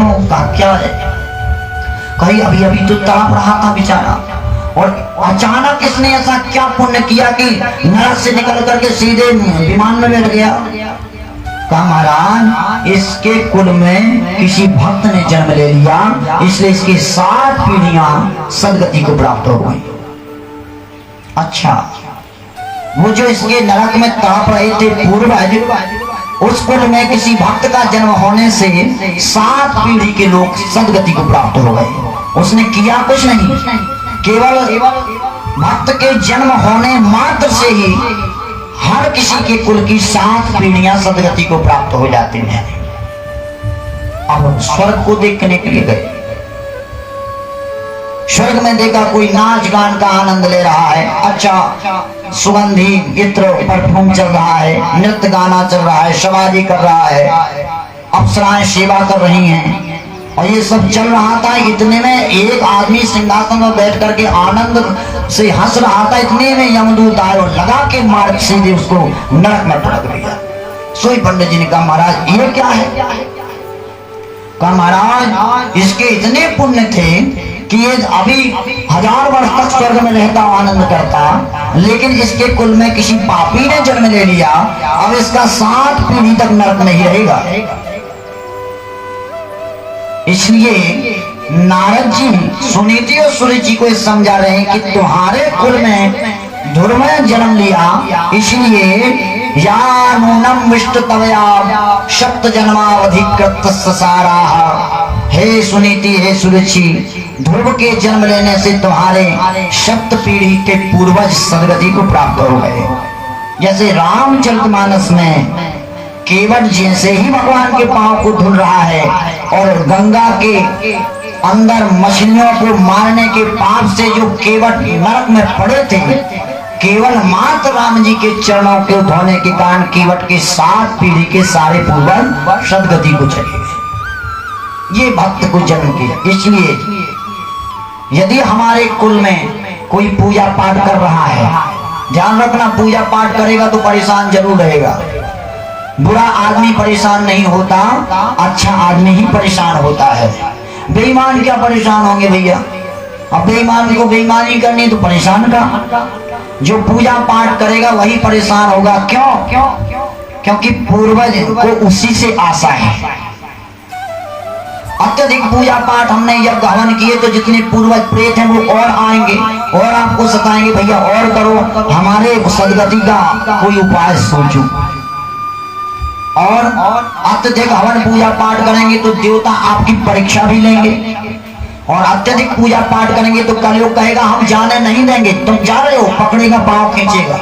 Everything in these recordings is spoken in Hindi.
क्यों? कहा क्या है? कही अभी अभी तो तड़प रहा था बेचारा, और अचानक इसने ऐसा क्या पुण्य किया कि नरक से निकल करके सीधे विमान में बैठ गया। कहा महाराज इसके कुल में किसी भक्त ने जन्म ले लिया, इसलिए इसकी 7 पीढ़ियां सदगति को प्राप्त हो गई। अच्छा, वो जो इसके नरक में तड़प रहे थे पूर्वज, उस कुल में किसी भक्त का जन्म होने से 7 पीढ़ी के लोग सदगति को प्राप्त हो गए। उसने किया कुछ नहीं, केवल भक्त के जन्म होने मात्र से ही हर किसी के कुल की 7 पीढ़ियां सदगति को प्राप्त हो जाती हैं। अब स्वर्ग को देखने के लिए गए। स्वर्ग में देखा कोई नाच गान का आनंद ले रहा है, अच्छा सुगंधी इत्र परफ्यूम चल रहा है, नृत्य गाना चल रहा है, सवारी कर रहा है, अप्सराएं सेवा कर रही हैं, और ये सब चल रहा था। इतने में एक आदमी सिंहासन में बैठ करके आनंद से हंस रहा था। इतने में यमदूत आए और लगा के मार सीधे उसको नरक में पटक दिया। सोई पंडित जी ने कहा महाराज ये क्या है? कहा महाराज इसके इतने पुण्य थे कि ये अभी 1000 वर्ष तक स्वर्ग में रहता आनंद करता, लेकिन इसके कुल में किसी पापी ने जन्म ले लिया, अब इसका 7 पीढ़ी तक नरक नहीं रहेगा। इसलिए नारद जी सुनीति और सूर्य जी को समझा रहे हैं कि तुम्हारे कुल में ध्रुव ने जन्म लिया, इसलिए या नूनम विष्णु तवया सप्त जन्मावधिकृत सारा। हे सुनीति, हे सूर्य जी, ध्रुव के जन्म लेने से तुम्हारे 7 पीढ़ी के पूर्वज सदगति को प्राप्त हो गए। जैसे रामचरितमानस में केवट जैसे ही भगवान के पांव को धुल रहा है और गंगा के अंदर मछलियों को मारने के पाप से जो केवट नरक में पड़े थे, केवल मात्र राम जी के चरणों को धोने के कारण केवट के 7 पीढ़ी के सारे पूर्वज सदगति को चले गए। ये भक्त को जन्म किया। इसलिए यदि हमारे कुल में कोई पूजा पाठ कर रहा है, ध्यान रखना पूजा पाठ करेगा तो परेशान जरूर रहेगा। बुरा आदमी परेशान नहीं होता, अच्छा आदमी ही परेशान होता है। बेईमान क्या परेशान होंगे भैया? अब बेईमान को बेईमानी करनी तो परेशान का, जो पूजा पाठ करेगा वही परेशान होगा। क्यों? क्योंकि पूर्वज को उसी से आशा है। अत्यधिक पूजा पाठ हमने जब हवन किए तो जितने पूर्वज प्रेत हैं वो और आएंगे और आपको सताएंगे, भैया और करो, हमारे सदगति का कोई उपाय सोचो। और अत्यधिक हवन पूजा पाठ करेंगे तो देवता आपकी परीक्षा भी लेंगे, और अत्यधिक पूजा पाठ करेंगे तो कलयुग कहेगा हम जाने नहीं देंगे, तुम जा रहे हो, पकड़ेगा, पांव खींचेगा,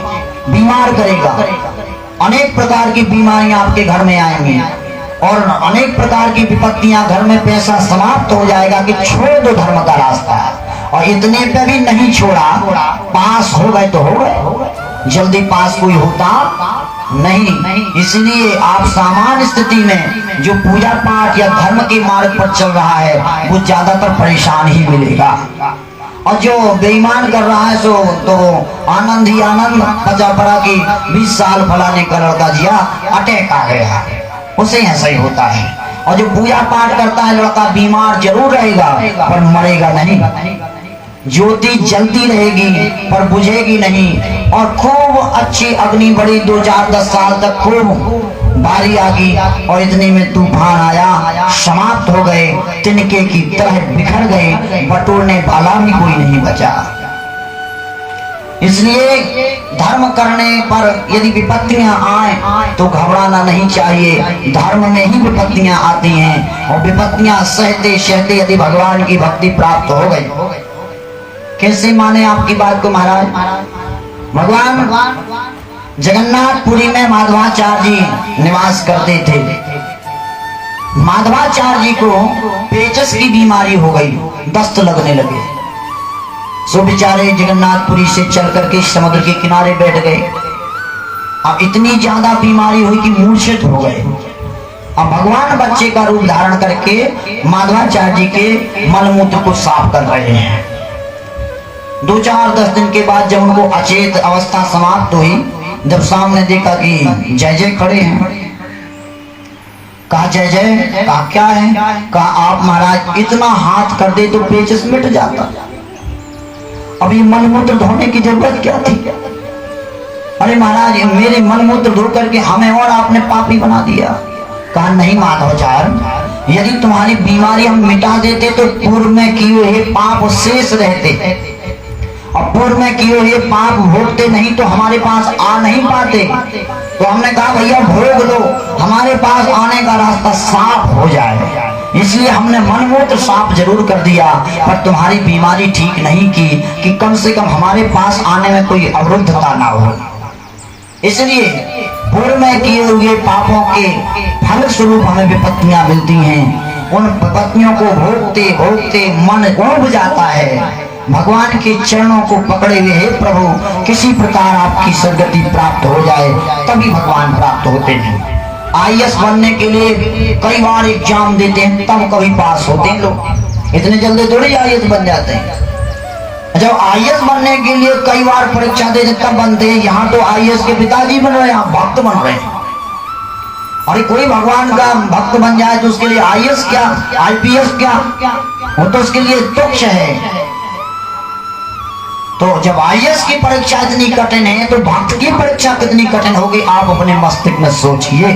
बीमार करेगा, अनेक प्रकार की बीमारियां आपके घर में आएंगी और अनेक प्रकार की विपत्तियां, घर में पैसा समाप्त हो जाएगा कि छोड़ दो धर्म का रास्ता। और इतने पे भी नहीं छोड़ा, पास हो गए तो हो गए, जल्दी पास कोई होता नहीं। इसलिए आप सामान्य स्थिति में जो पूजा पाठ या धर्म के मार्ग पर चल रहा है वो ज्यादातर परेशान ही मिलेगा, और जो बेईमान कर रहा है सो तो आनंद ही आनंद। पचा पड़ा कि 20 साल फलाने का लड़का जिया, अटैक आ गया, उसे ऐसा ही होता है। और जो पूजा पाठ करता है लड़का बीमार जरूर रहेगा पर मरेगा नहीं, ज्योति जलती रहेगी पर बुझेगी नहीं, और खूब अच्छी अग्नि बढ़ी 2-4-10 साल तक खूब बारी आ गई, और इतने में तूफान आया, समाप्त हो गए, तिनके की तरह बिखर गए, बटोरने वाला भी कोई नहीं बचा। इसलिए धर्म करने पर यदि विपत्तियां आए तो घबराना नहीं चाहिए। धर्म में ही विपत्तियां आती हैं, और विपत्तियां सहते सहते यदि भगवान की भक्ति प्राप्त हो गई। कैसे माने आपकी बात को महाराज? भगवान जगन्नाथपुरी में माधवाचार्य जी निवास करते थे। माधवाचार्य जी को पेचस की बीमारी हो गई, दस्त लगने लगे, सो बेचारे जगन्नाथपुरी से चल करके समुद्र के किनारे बैठ गए। अब इतनी ज्यादा बीमारी हुई कि मूर्छित हो गए। अब भगवान बच्चे का रूप धारण करके माधवाचार्य जी के मलमूत्र को साफ कर रहे हैं। 2-4-10 दिन के बाद जब उनको अचेत अवस्था समाप्त हुई, जब सामने देखा कि जय जय खड़े हैं, कहा जय जय, कहा क्या है? कहा आप महाराज इतना हाथ कर दे तो पेचिश मिट जाता, अब ये मलमूत्र धोने की जरूरत क्या थी? अरे महाराज मेरे मलमूत्र धो करके हमें और आपने पापी बना दिया। कहा नहीं माधवाचार्य, यदि तुम्हारी बीमारी हम मिटा देते तो पूर्व में किए हुए पाप शेष रहते, और पूर्व में किए हुए पाप भोगते नहीं तो हमारे पास आ नहीं पाते। तो हमने कहा भैया भोग लो, हमारे पास आने का रास्ता साफ हो जाए, इसलिए हमने मनमूत्र साफ जरूर कर दिया, पर तुम्हारी बीमारी ठीक नहीं की कि कम से कम हमारे पास आने में कोई अवरुद्धता ना हो। इसलिए पूर्व में किए हुए पापों के फल स्वरूप हमें विपत्तियां मिलती हैं। उन विपत्तियों को भोगते भोगते मन ऊब जाता है। भगवान के चरणों को पकड़े हुए हे प्रभु किसी प्रकार आपकी सदगति प्राप्त हो जाए, तभी भगवान प्राप्त होते हैं। आईएएस बनने के लिए कई बार एग्जाम देते हैं तब कभी पास होते हैं लोग, इतने जल्दी थोड़ी आईएएस बन जाते हैं। जब आईएएस बनने के लिए कई बार परीक्षा देते तब बनते हैं। यहाँ तो आईएएस के पिताजी बन रहे हैं, भक्त बन रहे हैं। अरे कोई भगवान का भक्त बन जाए तो उसके लिए आईएएस क्या, आईपीएस क्या, वो तो उसके लिए तुच्छ है। तो जब आईएएस की परीक्षा इतनी कठिन है तो भक्त की परीक्षा कितनी कठिन होगी, आप अपने मस्तिष्क में सोचिए।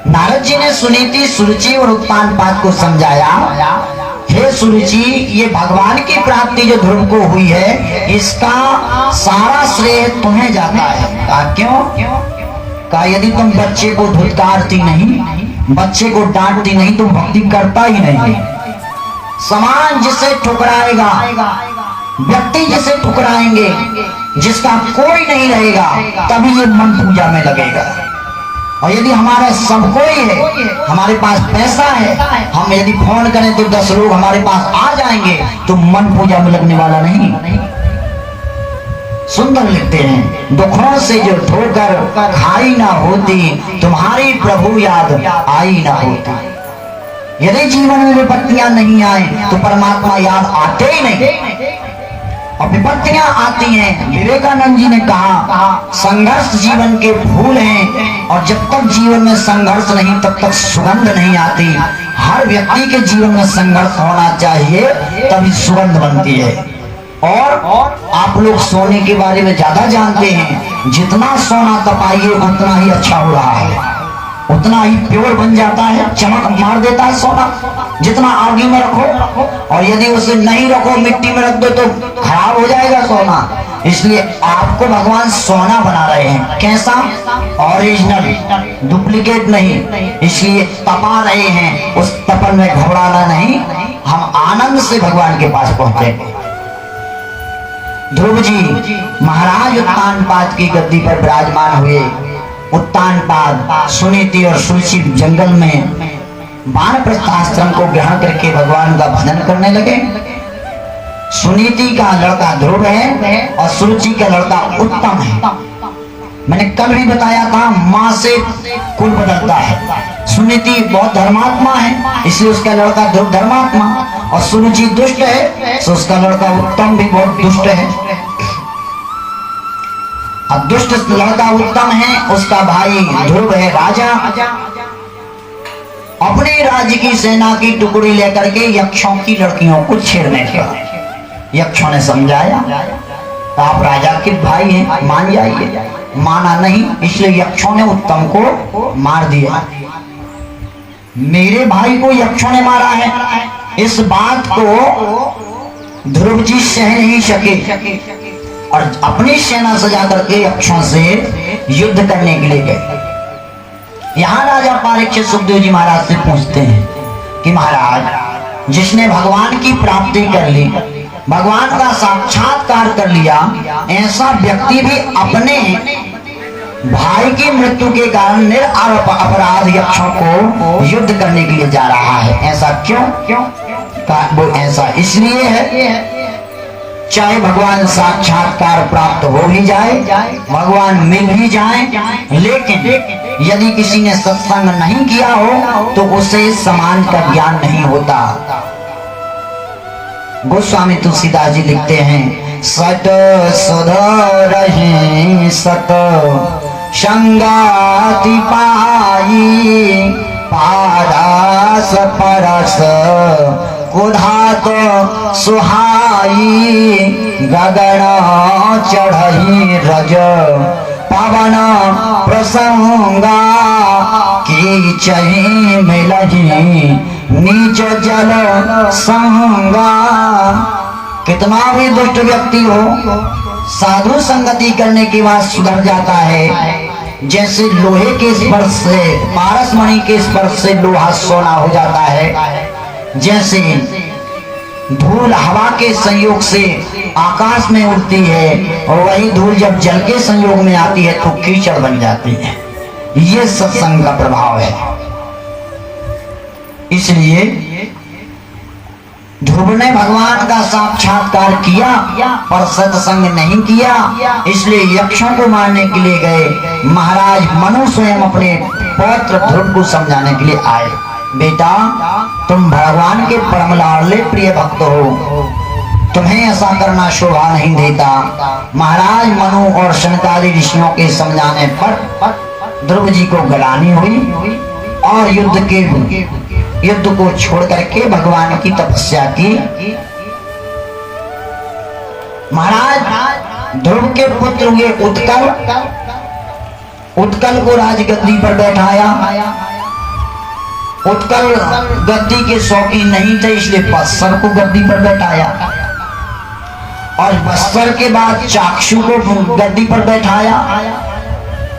नारद जी ने सुनीति, सुरुचि और उत्तानपाद को समझाया, हे सुरुचि ये भगवान की प्राप्ति जो ध्रुव को हुई है इसका सारा श्रेय तुम्हें जाता है। कहा क्यों? कहा यदि तुम बच्चे को धुतकारती नहीं, बच्चे को डांटती नहीं तो भक्ति करता ही नहीं। समान जिसे ठुकराएगा, व्यक्ति जिसे ठुकराएंगे, जिसका कोई नहीं रहेगा तभी ये मन पूजा में लगेगा। और यदि हमारा सब कोई है, हमारे पास पैसा है, हम यदि फोन करें तो 10 लोग हमारे पास आ जाएंगे तो मन पूजा में लगने वाला नहीं। सुंदर लिखते हैं, दुखों से जो ठोकर खाई ना होती, तुम्हारी प्रभु याद आई ना होती। यदि जीवन में विपत्तियां नहीं आए तो परमात्मा याद आते ही नहीं, और विपत्तियां आती हैं। विवेकानंद जी ने कहा संघर्ष जीवन के फूल हैं, और जब तक जीवन में संघर्ष नहीं तब तक सुगंध नहीं आती। हर व्यक्ति के जीवन में संघर्ष होना चाहिए तभी सुगंध बनती है। और आप लोग सोने के बारे में ज्यादा जानते हैं, जितना सोना तपाइए उतना ही अच्छा हो रहा है, उतना ही प्योर बन जाता है, चमक मार देता है सोना। जितना आगे में रखो, और यदि उसे नहीं रखो मिट्टी में रख दो तो खराब हो जाएगा सोना। इसलिए आपको भगवान सोना बना रहे हैं। कैसा? ओरिजिनल, डुप्लीकेट नहीं। इसलिए तपा रहे हैं, उस तपन में घबराना नहीं, हम आनंद से भगवान के पास पहुंचेंगे। ध्रुव जी महाराज उत्तानपाद की गद्दी पर विराजमान हुए। उत्तानपाद, सुनीति और सुरुचि जंगल में वानप्रस्थाश्रम को ग्रहण करके भगवान का भजन करने लगे। सुनीति का लड़का ध्रुव है और सुरुचि का लड़का उत्तम है। मैंने कल भी बताया था माँ से कुल बदलता है। सुनीति बहुत धर्मात्मा है इसलिए उसका लड़का ध्रुव धर्मात्मा, और सुरुचि दुष्ट है तो उसका लड़का उत्तम भी बहुत दुष्ट है। अब दुष्ट लड़का उत्तम है, उसका भाई ध्रुव है राजा। अपने राज्य की सेना की टुकड़ी लेकर के यक्षों की लड़कियों को छेड़ने लगा। यक्षों ने समझाया तो आप राजा के भाई हैं, मान जाइए। माना नहीं, इसलिए यक्षों ने उत्तम को मार दिया। मेरे भाई को यक्षों ने मारा है, इस बात को ध्रुव जी सह नहीं सके और अपनी सेना सजा करके यक्षों से युद्ध करने के लिए गए। यहाँ राजा परीक्षित सुखदेव जी महाराज से पूछते हैं कि महाराज जिसने भगवान की प्राप्ति कर ली, भगवान का साक्षात्कार कर लिया, ऐसा व्यक्ति भी अपने भाई की मृत्यु के कारण निरआरोप अपराध यक्षों को युद्ध करने के लिए जा रहा है। ऐसा क्यों? वो ऐसा इसलिए है चाहे भगवान साक्षात्कार प्राप्त हो ही जाए, भगवान मिल ही जाए, लेकिन यदि किसी ने सत्संग नहीं किया हो तो उसे समाज का ज्ञान नहीं होता। गोस्वामी तुलसीदास जी लिखते हैं, सत सुध रहे सत संगाति पाई पारस परस कुधा तो सुहाई गगन चढ़ी रज पवन प्रसंगा की चही मिलही नीच जल संगा। कितना भी दुष्ट व्यक्ति हो, साधु संगति करने के बाद सुधर जाता है। जैसे लोहे के स्पर्श से, पारस मणि के स्पर्श से लोहा सोना हो जाता है, जैसे धूल हवा के संयोग से आकाश में उड़ती है और वही धूल जब जल के संयोग में आती है तो कीचड़ बन जाती है। ये सत्संग का प्रभाव है। इसलिए ध्रुव ने भगवान का साक्षात्कार किया पर सत्संग नहीं किया, इसलिए यक्षों को मारने के लिए गए। महाराज मनु स्वयं अपने पौत्र ध्रुव को समझाने के लिए आए, बेटा तुम भगवान के परम लाडले प्रिय भक्त हो, तुम्हें ऐसा करना शोभा नहीं देता। महाराज मनु और शनकादि ऋषियों के समझाने पर ध्रुव जी को ग्लानि हुई और युद्ध को छोड़ करके भगवान की तपस्या की। महाराज ध्रुव के पुत्र हुए उत्कल को राजगद्दी पर बैठाया। उत्कल गद्दी के शौकीन नहीं थे, इसलिए बत्सर को गद्दी पर बैठाया और बत्सर के बाद चाक्षु को गद्दी पर बैठाया।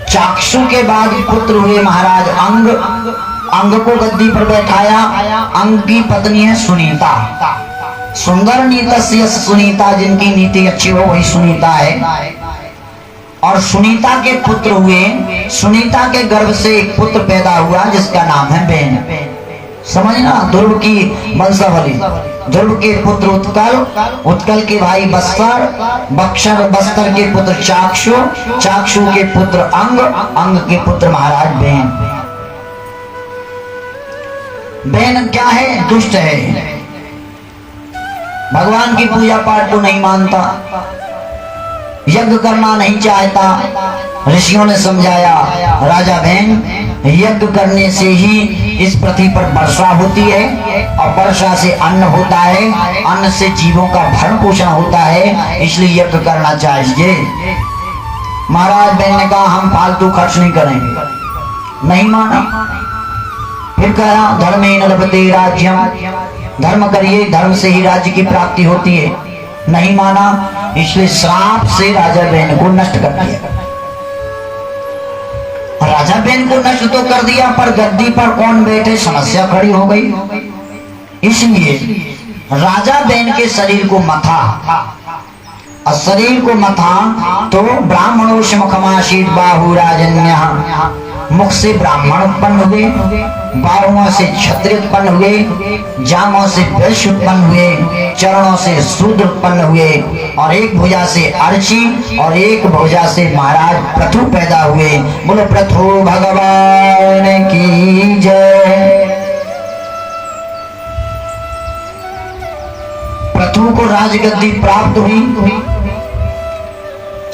चाक्षु के बाद पुत्र हुए महाराज अंग को गद्दी पर बैठाया। अंग की पत्नी है सुनीता। सुंदर नीतस्य सुनीता, जिनकी नीति अच्छी हो वही सुनीता है। और सुनीता के पुत्र हुए, सुनीता के गर्भ से एक पुत्र पैदा हुआ जिसका नाम है बेन। समझना, ध्रुव की वंशावली। ध्रुव के पुत्र उत्कल के भाई बस्तर के पुत्र चाक्षु के पुत्र अंग के पुत्र महाराज बेन क्या है? दुष्ट है, भगवान की पूजा पाठ को नहीं मानता, यज्ञ करना नहीं चाहता। ऋषियों ने समझाया, राजा बेन यज्ञ करने से ही इस पृथ्वी पर वर्षा होती है और वर्षा से अन्न होता है, अन्न से जीवों का भरण पोषण होता है, इसलिए यज्ञ करना चाहिए। महाराज बेन ने कहा हम फालतू खर्च नहीं करेंगे, नहीं माना। फिर कहा धर्मेण लभते राज्यम, धर्म करिए, धर्म से ही राज्य की प्राप्ति होती है, नहीं माना। इसलिए श्राप से राजा बेन को नष्ट कर दिया। राजा बेन को नष्ट तो कर दिया पर गद्दी पर कौन बैठे, समस्या खड़ी हो गई। इसलिए राजा बेन के शरीर को मथा, और शरीर को मथा तो ब्राह्मणों से मुखमाशीत बाहु राजन्य, मुख से ब्राह्मण उत्पन्न हुए, बाहुओं से क्षत्रिय उत्पन्न हुए, जांघों से वैश्य उत्पन्न हुए, चरणों से शूद्र उत्पन्न हुए, और एक भुजा से अर्ची और एक भुजा से महाराज पृथु पैदा हुए। बोलो पृथु भगवान की जय। पृथु को राजगद्दी प्राप्त हुई।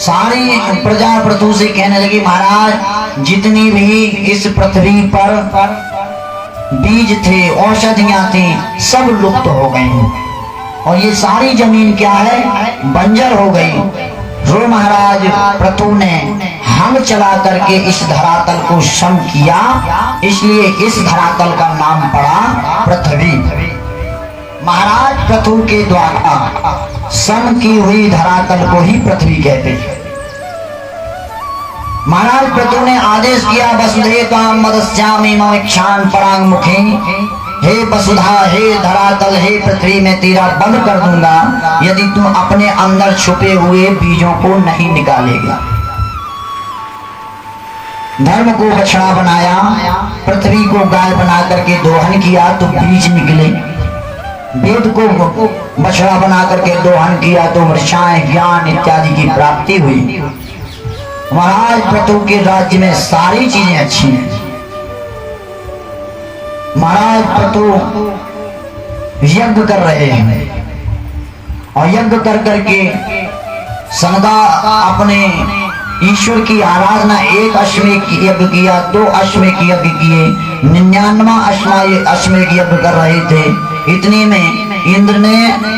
सारी प्रजा पृथु से कहने लगी, महाराज जितनी भी इस पृथ्वी पर बीज थे, औषधियां थी, सब लुप्त हो गई और ये सारी जमीन क्या है, बंजर हो गई। रो महाराज पृथु ने हल चला करके इस धरातल को सम किया, इसलिए इस धरातल का नाम पड़ा पृथ्वी। महाराज पृथु के द्वारा सम की हुई धरातल को ही पृथ्वी कहते हैं। महाराज पृथु ने आदेश किया, वसुधे त्वां मदस्यामि ममिक्षान् परांग मुखे, हे वसुधा, हे धरातल, हे पृथ्वी, मैं तेरा बंद कर दूंगा यदि तू अपने अंदर छुपे हुए बीजों को नहीं निकालेगा। धर्म को बछड़ा बनाया, पृथ्वी को गाय बना करके दोहन किया तो बीज निकले। वेद को बछड़ा बना करके दोहन किया तो वर्षाएं, ज्ञान इत्यादि की प्राप्ति हुई। महाराज पृथु के राज्य में सारी चीजें अच्छी हैं। महाराज पृथु यज्ञ कर रहे हैं और यज्ञ कर करके सनगा अपने ईश्वर की आराधना 1 अश्वमेध यज्ञ किया, 2 अश्वमेध यज्ञ किए, 99 अश्वमेध यज्ञ कर रहे थे। इतने में इंद्र ने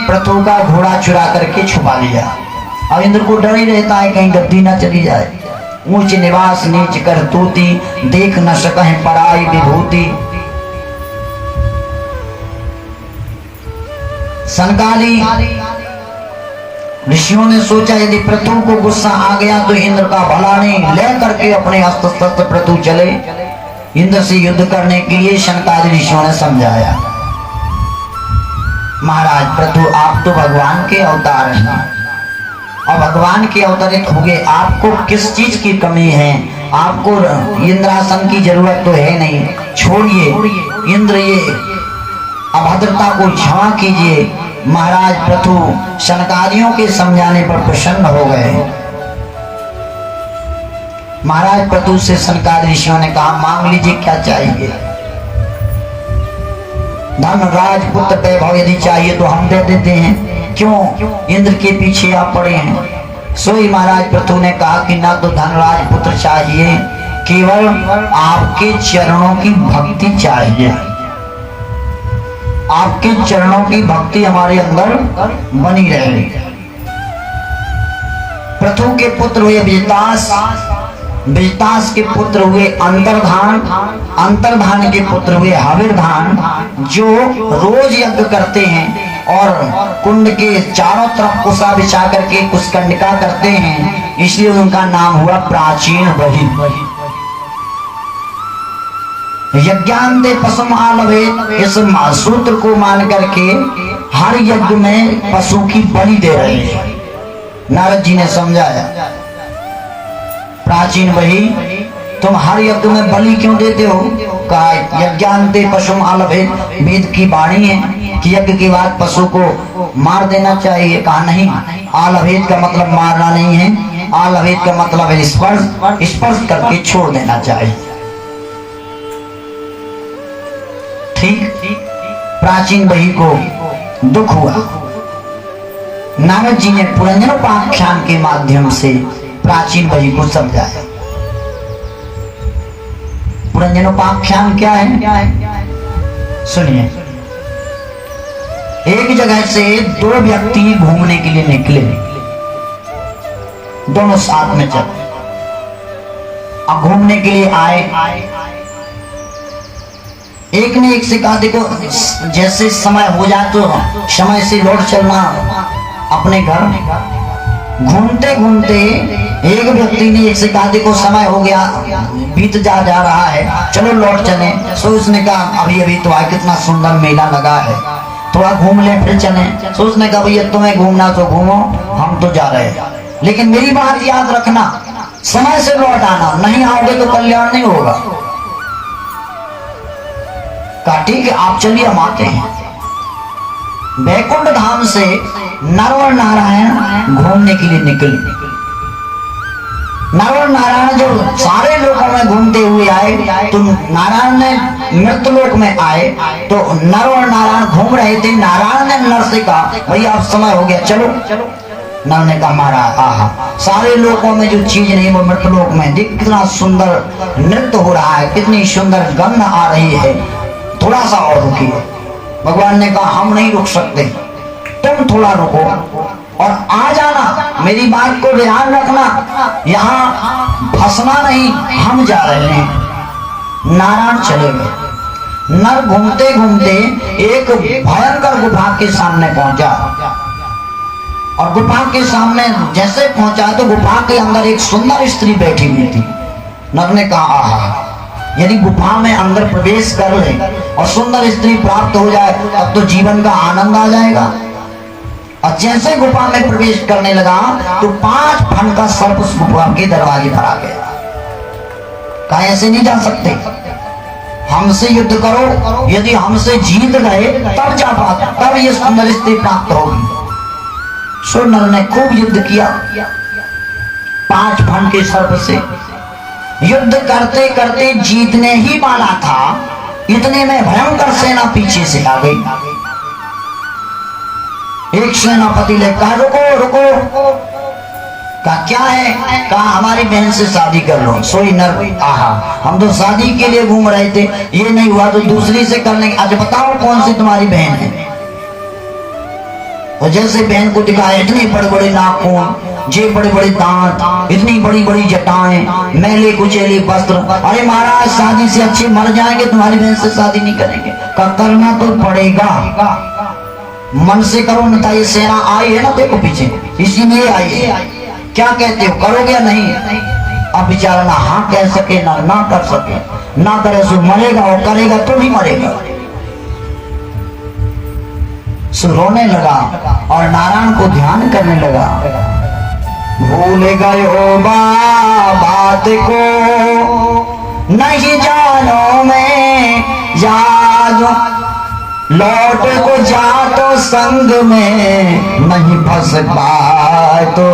पृथु का घोड़ा चुरा करके छुपा लिया। अब इंद्र को डर ही रहता है कहीं गद्दी न चली जाए। ऊंच निवास नीच कर तूती, देख न सकह पराई विभूति। सनकाली ऋषियों ने सोचा यदि पृथु को गुस्सा आ गया तो इंद्र का भला नहीं, ले करके अपने अस्त्र शस्त्र पृथु चले इंद्र से युद्ध करने के लिए। सनकादि ऋषियों ने समझाया, महाराज पृथु आप तो भगवान के अवतार हैं और भगवान के अवतरित हो गए, आपको किस चीज की कमी है? आपको इंद्रासन की जरूरत तो है नहीं, छोड़िए इंद्र ये अभद्रता को क्षमा कीजिए। महाराज पृथु सनकादियों के समझाने पर प्रसन्न हो गए। महाराज पृथु से सनकादि ऋषियों ने कहा, मांग लीजिए क्या चाहिए? धन राजपुत्र वैभव यदि चाहिए तो हम दे देते हैं, क्यों इंद्र के पीछे आप पड़े हैं? सोई महाराज पृथु ने कहा कि ना तो धन राजपुत्र चाहिए, केवल आपके चरणों की भक्ति चाहिए। आपके चरणों की भक्ति हमारे अंदर बनी रहे। पृथु के पुत्र हुए विजतास, विजतास के पुत्र हुए अंतर्धान, अंतर्धान के पुत्र हुए हविर्धान, जो रोज यज्ञ करते हैं और कुंड के चारों तरफ कुशा बिछा करके कुशकंडिका करते हैं, इसलिए उनका नाम हुआ प्राचीन बहि। यज्ञान्ते पशुम आलभे, इस सूत्र को मान करके हर यज्ञ में पशु की बलि दे रहे हैं। नारद जी ने समझाया, प्राचीन वही तुम हर यज्ञ में बलि क्यों देते हो? कहा यज्ञान्ते पशुम आलभे, वेद की वाणी है कि यज्ञ के बाद पशु को मार देना चाहिए। कहा नहीं, आलभेद का मतलब मारना नहीं है, आलभेद का मतलब है स्पर्श, स्पर्श करके छोड़ देना चाहिए। ठीक प्राचीन बही को दुख हुआ। नारद जी ने पुरंजनोपाख्यान के माध्यम से प्राचीन बही को समझाया। पुरंजनोपाख्यान क्या है? सुनिए, एक जगह से 2 व्यक्ति घूमने के लिए निकले, दोनों साथ में चले। अब घूमने के लिए आए, एक ने एक से कहा देखो जैसे समय हो जाए तो समय से लौट चलना अपने घर। घूमते घूमते एक व्यक्ति ने एक से कहा देखो समय हो गया, बीत जा रहा है, चलो लौट चले। सो उसने कहा अभी अभी तो आए, कितना सुंदर मेला लगा है, थोड़ा घूम ले फिर चले। सो उसने कहा भैया तुम्हें घूमना तो घूमो, हम तो जा रहे हैं, लेकिन मेरी बात याद रखना, समय से लौट आना, नहीं आओगे तो कल्याण नहीं होगा। कहा ठीक है आप चलिए, हम आते हैं। बैकुंठ धाम से नर और नारायण घूमने के लिए निकले। नर और नारायण जो सारे लोकों में घूमते हुए आए, तो नारायण ने मृतलोक में आए, तो नर और नारायण घूम रहे थे। नारायण ने नर से कहा भैया अब समय हो गया, चलो। नर ने कहा महाराज आहा, सारे लोकों में जो चीज नहीं वो मृतलोक में, देख कितना सुंदर नृत्य हो रहा है, कितनी सुंदर गंध आ रही है, थोड़ा सा और रुकिए। भगवान ने कहा हम नहीं रुक सकते, तुम थोड़ा रुको और आ जाना, मेरी बात को ध्यान रखना, यहाँ फंसना नहीं, हम जा रहे हैं। नारायण चले गए। नर घूमते घूमते एक भयंकर गुफा के सामने पहुंचा, और गुफा के सामने जैसे पहुंचा तो गुफा के अंदर एक सुंदर स्त्री बैठी हुई थी। नर ने कहा आहा, यदि गुफा में अंदर प्रवेश कर ले और सुंदर स्त्री प्राप्त हो जाए तब तो जीवन का आनंद आ जाएगा। और जैसे गुफा में प्रवेश करने लगा तो 5 फन का सर्प उस गुफा के दरवाजे पर आ गया। कहा ऐसे नहीं जा सकते, हमसे युद्ध करो, यदि हमसे जीत गए तब जा पाता, तब ये सुंदर स्त्री प्राप्त होगी। सो नर ने खूब युद्ध किया 5 फन के सर्प से। युद्ध करते करते जीतने ही वाला था, इतने में भयंकर सेना पीछे से आ गई। एक सेनापति ने कहा रुको रुको, कहा क्या है? कहा हमारी बहन से शादी कर लो। सोई नर आहा, हम तो शादी के लिए घूम रहे थे, ये नहीं हुआ तो दूसरी से कर लेंगे। आज बताओ कौन सी तुम्हारी बहन है? और जैसे बहन को दिखाया, इतने बड़े बड़े नाखून, जे बड़े बड़े दांत, इतनी बड़ी बड़ी जटाएं, मैले कुचेले वस्त्र। अरे महाराज शादी से अच्छे मर जाएंगे, तुम्हारी बहन से शादी नहीं करेंगे। करना तो पड़ेगा, मन से करो, न ये सेना आई है ना, देखो पीछे, इसीलिए आई है। क्या कहते हो, करोगे या नहीं? अब बेचारा ना हाँ कह सके ना कर सके, ना करे सो मरेगा, और करेगा तो भी मरेगा। सो रोने लगा और नारायण को ध्यान करने लगा। भूल गए हो बात को, नहीं जानो मैं याद, लौट को जा तो संग में, नहीं फंस पाए तो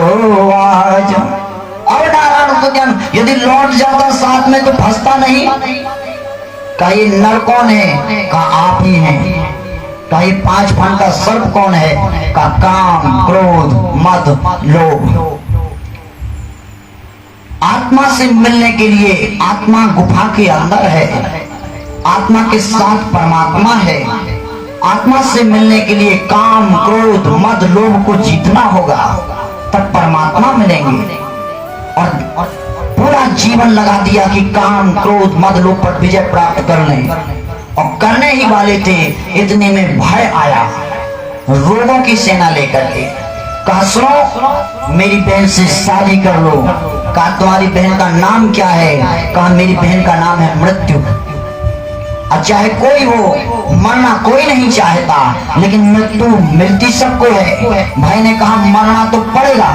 आज। और नारायण को ज्ञान, यदि लौट जाता साथ में तो फंसता नहीं। कहा ये नर कौन है? कहा आप ही हैं। कहा ये 5 फन का सर्प कौन है? कहा काम, क्रोध, मद, लोभ। आत्मा से मिलने के लिए, आत्मा गुफा के अंदर है, आत्मा के साथ परमात्मा है। आत्मा से मिलने के लिए काम, क्रोध, मद, लोभ को जीतना होगा, तब परमात्मा मिलेंगे। और पूरा जीवन लगा दिया कि काम, क्रोध, मद, लोभ पर विजय प्राप्त कर लें, और करने ही वाले थे। इतने में भय आया, रोगों की सेना लेकर के। कहा सुनो, मेरी बहन से शादी कर लो। कहा तुम्हारी बहन का नाम क्या है? कहा मेरी बहन का नाम है मृत्यु। और चाहे कोई हो, मरना कोई नहीं चाहता, लेकिन मृत्यु मिलती सबको है। भाई ने कहा मरना तो पड़ेगा,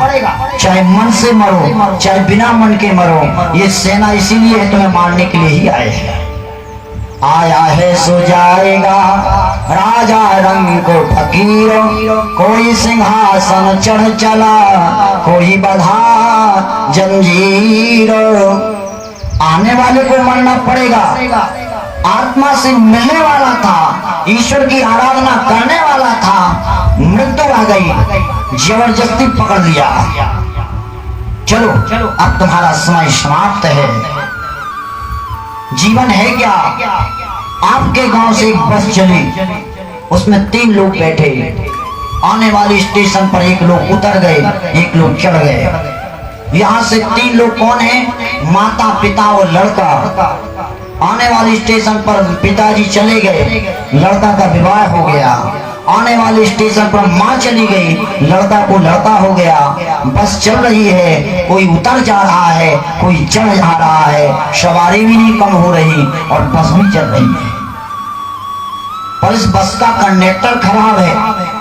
चाहे मन से मरो, चाहे बिना मन के मरो। ये सेना इसीलिए है, तुम्हें मारने के लिए ही आए हैं। आया है सो जाएगा, राजा रंग को फकीर, कोई सिंहासन चढ़ चला, कोई बधा जंजीर। आने वाले को मरना पड़ेगा। आत्मा से मिलने वाला था, ईश्वर की आराधना करने वाला था, मृत्यु आ गई, जबरदस्ती पकड़ लिया। चलो अब तुम्हारा समय समाप्त है। जीवन है क्या? आपके गांव से एक बस चली, उसमें 3 लोग बैठे। आने वाले स्टेशन पर एक लोग उतर गए, एक लोग चढ़ गए। यहाँ से 3 लोग कौन हैं? माता, पिता और लड़का। आने वाले स्टेशन पर पिताजी चले गए, लड़का का विवाह हो गया। आने वाले स्टेशन पर माँ चली गई, लड़का को लड़का हो गया। बस चल रही है, कोई उतर जा रहा है, कोई चढ़ जा रहा है, सवारी भी नहीं कम हो रही और बस भी चल रही है। पर इस बस का कंडक्टर खराब है।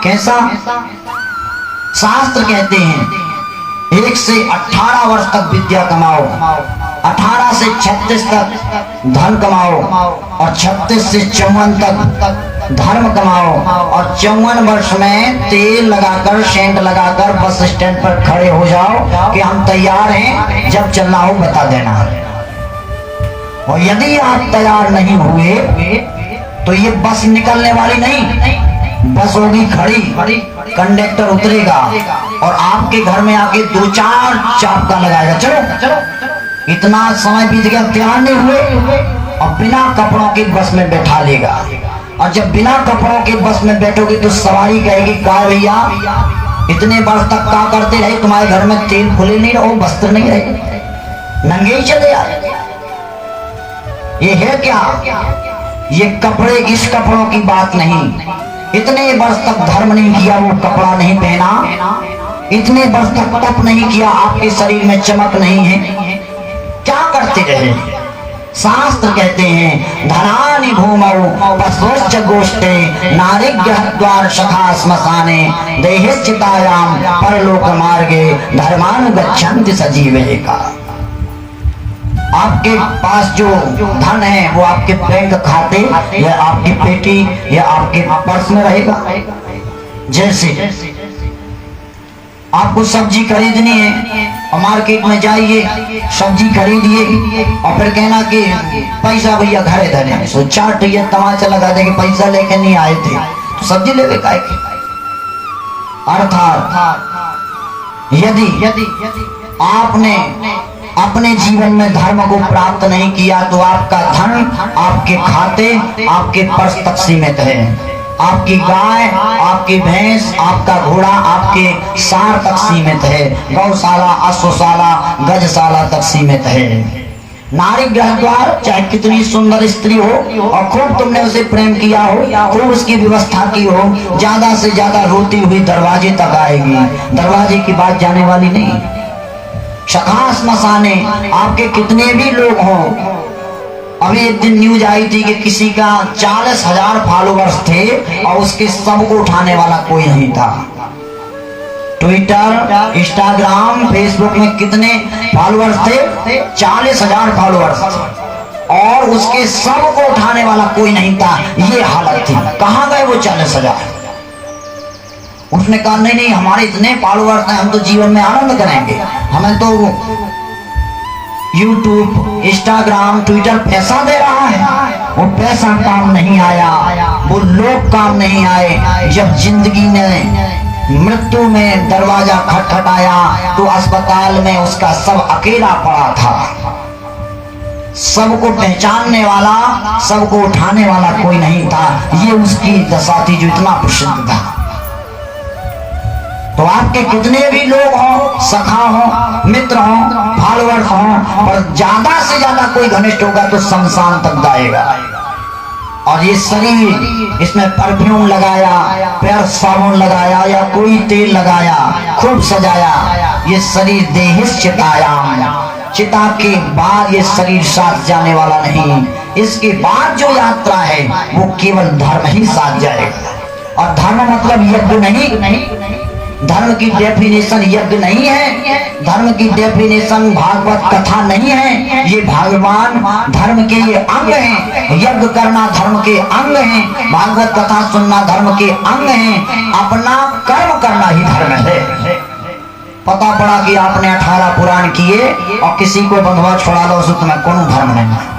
कैसा? शास्त्र कहते हैं 1 से 18 वर्ष तक विद्या कमाओ, 18 से 36 तक धन कमाओ, और 36 से 54 तक धर्म कमाओ, और 54 वर्ष में तेल लगाकर, सेंट लगाकर बस स्टैंड पर खड़े हो जाओ कि हम तैयार हैं, जब चलना हो बता देना। और यदि आप तैयार नहीं हुए तो ये बस निकलने वाली नहीं, बस होगी खड़ी, कंडक्टर उतरेगा और आपके घर में आके 2-4 चापका लगाएगा। चलो चलो, इतना समय बीत गया, तैयार नहीं हुए, और बिना कपड़ों के बस में बैठा लेगा। और जब बिना कपड़ों के बस में बैठोगे तो सवारी कहेगी, का भैया इतने वर्ष तक क्या करते रहे, तुम्हारे घर में तेल खुले नहीं रहो, वस्त्र नहीं रहे, नंगे ही चले आए। ये है क्या? ये कपड़े, इस कपड़ों की बात नहीं। इतने वर्ष तक धर्म नहीं किया, वो कपड़ा नहीं पहना, इतने वर्ष तक तप नहीं किया, आपके शरीर में चमक नहीं है, क्या करते रहे? शास्त्र कहते हैं धनानि भूमौ पशुश्च गोष्ठे नारीग्रहद्वार सखा श्मशाने देहश्चितायाम परलोक मार्गे धर्मानुगच्छन्ति सजीवे का। आपके पास जो धन है वो आपके बैंक खाते या आपकी पेटी या आपके पर्स में रहेगा। जैसे आपको सब्जी खरीदनी है और मार्केट में जाइए, सब्जी खरीदिए और फिर कहना कि पैसा भैया घरे धरे, सो 4 टैया तमाचा लगा देंगे, पैसा लेके नहीं आए थे तो सब्जी लेवे काहे। अर्थात यदि आपने अपने जीवन में धर्म को प्राप्त नहीं किया तो आपका धन आपके खाते, आपके पर्स तक सीमित है। आपकी गाय, आपकी भैंस, आपका घोड़ा आपके सार तक सीमित है। गौशाला, अश्वशाला, गजशाला तक सीमित है। नारी गृह द्वार, चाहे कितनी सुंदर स्त्री हो और खूब तुमने उसे प्रेम किया हो, खूब उसकी व्यवस्था की हो, ज्यादा से ज्यादा रोती हुई दरवाजे तक आएगी, दरवाजे की बात जाने वाली नहीं। सखा स्मशाने आपके कितने भी लोग हों, अभी एक दिन न्यूज आई थी कि किसी का 40,000 फॉलोअर्स थे और उसके सबको उठाने वाला कोई नहीं था। ट्विटर, इंस्टाग्राम, फेसबुक में कितने फॉलोअर्स थे? 40,000 फॉलोअर्स और उसके सबको उठाने वाला कोई नहीं था। ये हालत थी। कहाँ गए वो 40,000? उसने कहा नहीं नहीं, हमारे इतने फॉलोअर्स हैं, हम तो जीवन में आनंद करेंगे, हमें तो यूट्यूब, इंस्टाग्राम, ट्विटर पैसा दे रहा है। वो पैसा काम नहीं आया, वो लोग काम नहीं आए। जब जिंदगी ने मृत्यु में दरवाजा खटखटाया तो अस्पताल में उसका सब अकेला पड़ा था। सबको पहचानने वाला, सबको उठाने वाला कोई नहीं था। ये उसकी दशा थी जो इतना प्रसिद्ध था। तो आपके कितने भी लोग हों, सखा हो, मित्र हो, फॉलोअर्स हो, और ज्यादा से ज्यादा कोई घनिष्ठ होगा तो शमशान तक जाएगा। और ये शरीर, इसमें परफ्यूम लगाया, पैर साबुन लगाया या कोई तेल लगाया, खूब सजाया, ये शरीर देहिस चितायाम, चिता के बाद ये शरीर साथ जाने वाला नहीं। इसके बाद जो यात्रा है वो केवल धर्म ही साथ जाएगा। और धर्म मतलब यज्ञ नहीं, धर्म की डेफिनेशन यज्ञ नहीं है, धर्म की डेफिनेशन भागवत कथा नहीं है। ये भगवान धर्म के ये अंग हैं। यज्ञ करना धर्म के अंग हैं, भागवत कथा सुनना धर्म के अंग हैं। अपना कर्म करना ही धर्म है। पता पड़ा कि आपने 18 पुराण किए और किसी को बंधुआ छोड़ा दो, उसमें तुम्हें कोनो धर्म नहीं है।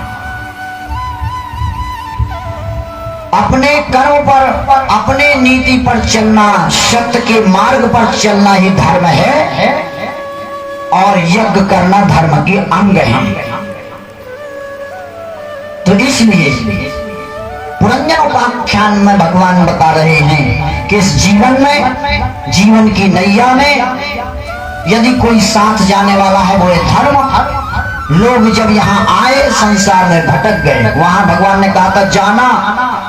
अपने कर्म पर, अपने नीति पर चलना, सत्य के मार्ग पर चलना ही धर्म है। और यज्ञ करना धर्म के अंग है। तो इसलिए पुरंजन उपाख्यान में भगवान बता रहे हैं कि इस जीवन में, जीवन की नैया में यदि कोई साथ जाने वाला है वो है धर्म। लोग जब यहाँ आए संसार में भटक गए, वहां भगवान ने कहा था जाना,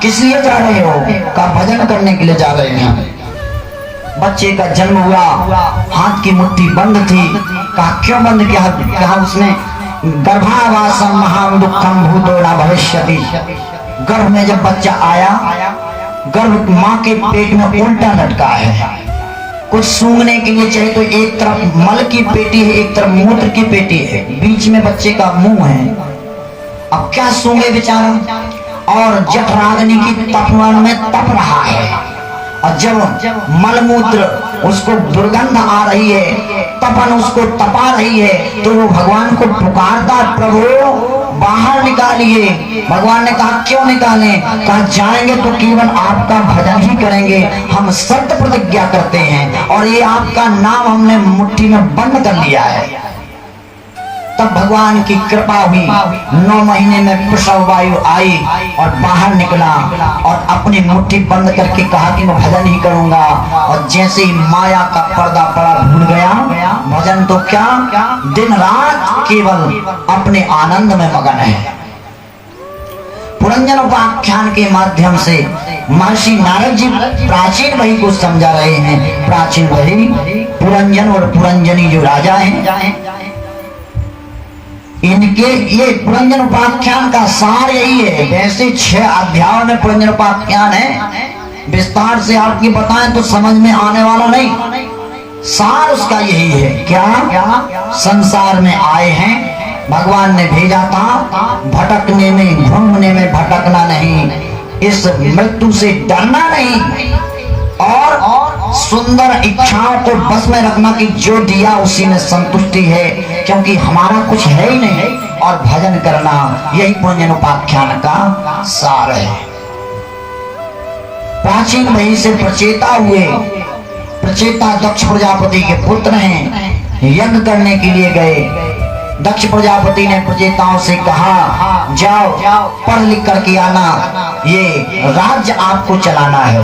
किस लिए जा रहे हो? का भजन करने के लिए जा रहे हैं। बच्चे का जन्म हुआ, हाथ की मुट्ठी बंद थी, कहा क्यों बंद किया? कहा उसने गर्भावासम महान दुखम भूतोड़ा भविष्यति। गर्भ में जब बच्चा आया, गर्भ माँ के पेट में उल्टा लटका है। कुछ सूंघने के लिए चाहे तो एक तरफ मल की पेटी है, एक तरफ मूत्र की पेटी है, बीच में बच्चे का मुंह है। अब क्या सूंघे बेचारा? और जठराग्नि की तपमान में तप रहा है। और जब मलमूत्र उसको दुर्गंध आ रही है, तपन उसको तपा रही है, तो वो भगवान को पुकारता, प्रभु बाहर निकालिए। भगवान ने कहा क्यों निकालें? कहा जाएंगे तो केवल आपका भजन ही करेंगे, हम सत्य प्रतिज्ञा करते हैं और ये आपका नाम हमने मुट्ठी में बंद कर लिया है। तब भगवान की कृपा हुई, 9 महीने में प्रसव वायु आई और बाहर निकला और अपनी मुट्ठी बंद करके कहा कि मैं भजन ही करूंगा। और जैसे ही माया का पर्दा पड़ा, भूल गया भजन तो क्या, दिन रात केवल अपने आनंद में मगन है। पुरंजन उपाख्यान के माध्यम से महर्षि नारद जी प्राचीन वही को समझा रहे हैं। प्राचीन वही पुरंजन और पुरंजनी जो राजा हैं, इनके ये पुरंजन उपाख्यान का सार यही है। वैसे 6 अध्यायों में पुरंजन उपाख्यान है, विस्तार से आपकी बताएं तो समझ में आने वाला नहीं। सार उसका यही है, क्या संसार में आए हैं, भगवान ने भेजा था भटकने में, घूमने में, भटकना नहीं, इस मृत्यु से डरना नहीं और सुंदर इच्छाओं को बस में रखना कि जो दिया उसी में संतुष्टि है, क्योंकि हमारा कुछ है ही नहीं। और भजन करना, यही पुरंजन उपाख्यान का सार है। प्राचीन वही से प्रचेता हुए, प्रचेता दक्ष प्रजापति के पुत्र हैं। यज्ञ करने के लिए गए। दक्ष प्रजापति ने प्रजेताओं से कहा, जाओ पढ़ लिख करके आना, ये राज्य आपको चलाना है।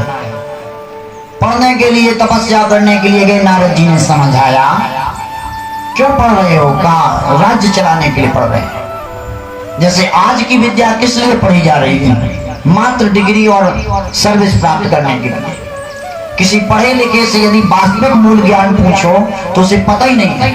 पढ़ने के लिए, तपस्या करने के लिए गए। नारद जी ने समझाया, क्यों पढ़ रहे हो? कहा, राज्य चलाने के लिए पढ़ रहे हैं। जैसे आज की विद्या किस लिए पढ़ी जा रही है? मात्र डिग्री और सर्विस प्राप्त करने के लिए। किसी पढ़े लिखे से यदि वास्तविक मूल ज्ञान पूछो तो उसे पता ही नहीं है।